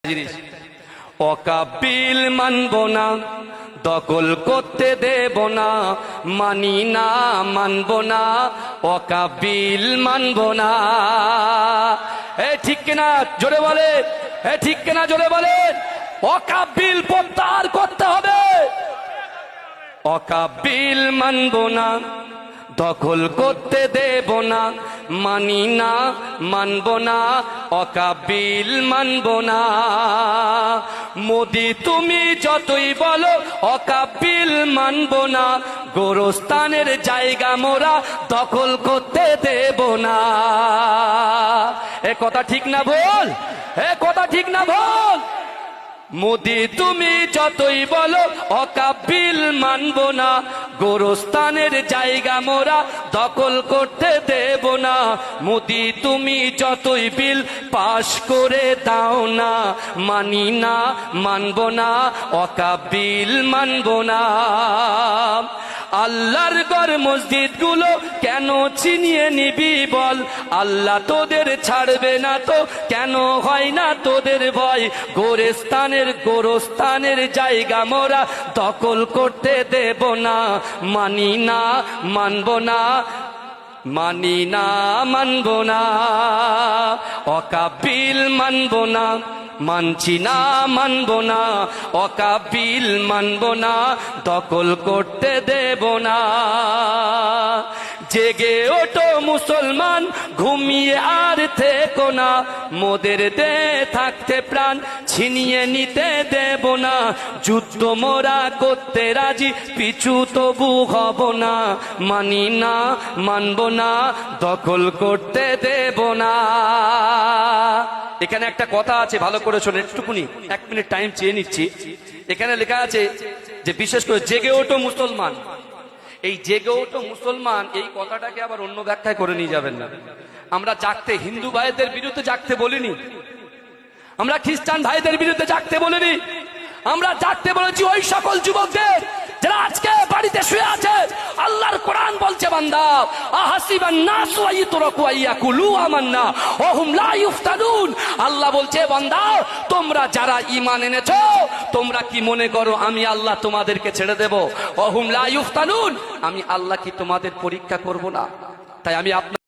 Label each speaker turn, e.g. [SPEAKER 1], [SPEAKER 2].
[SPEAKER 1] জিনিস অকাবিল মানব না, দখল করতে দেব না, মানি না মানব না, অকাবিল মানব না। ঠিক কিনা জোরে বলে, ঠিক কিনা জোরে বলে। অকাবিল প্রত্যাহার করতে হবে। অকাবিল মানব না, দখল করতে দেব না, মানি না মানব না, অকাবিল মানব না। মোদি তুমি যতই বলো অকাবিল মানব না, গোরস্থানের জায়গা মোরা দখল করতে দেব না। এ কথা ঠিক না বল, এ কথা ঠিক না বল। মোদি তুমি যতই বলো অকাবিল মানব না, গোরস্থানের জায়গা মোরা দখল করতে দেব না। মোদি তুমি যতই বিল পাশ করে দাও না, মানি না মানব না, অকাবিল মানব না। আল্লাহর ঘর মসজিদ গুলো কেন ছিনিয়ে নিবি বল, আল্লাহ তোদের ছাড়বে না তো কেন হয় না তোদের ভয়। গোরস্থানের জায়গা মোরা দখল করতে দেব না, মানি না মানব না, মানি না মানব না, অকাবিল মানব না, মানছি না মানব না, অকাবিল মানব না, দখল করতে দেব না। জেগে ওঠো মুসলমান, ঘুমিয়ে আর থেকো না, মোদের দে থাকতে প্রাণ ছিনিয়ে নিতে দেব না। যুদ্ধ মোরা করতে রাজি, পিছু তবু হব না, মানি না মানব না, দখল করতে দেব না। এখানে একটা কথা আছে, ভালো করে শোনেন, একটুকুনি 1 মিনিট টাইম চেয়ে নিচ্ছি। এখানে লেখা আছে যে বিশেষ করে জেগে ওঠো মুসলমান। এই জেগে ওঠো মুসলমান এই কথাটাকে আবার অন্য ব্যাখ্যায় করে নিয়ে যাবেন না। আমরা জাগতে হিন্দু ভাইদের বিরুদ্ধে জাগতে বলিনি, আমরা খ্রিস্টান ভাইদের বিরুদ্ধে জাগতে বলিনি, আমরা জাগতে বলেছি ওই সকল যুবকদের যারা আজকে বাড়িতে শুয়ে আছে। আল্লাহর কোরআন বলছে বান্দা, আহাসিবান নাসু আইয়ুতরাকু আইয়াকুলু আমান্না ওয়া হুম লা ইফতানুন। আল্লাহ বলছে বান্দা, তোমরা যারা ঈমান এনেছো তোমরা কি মনে করো আমি আল্লাহ তোমাদেরকে ছেড়ে দেব? ওয়া হুম লা ইফতানুন, আমি আল্লাহ কি তোমাদের পরীক্ষা করব না? তাই আমি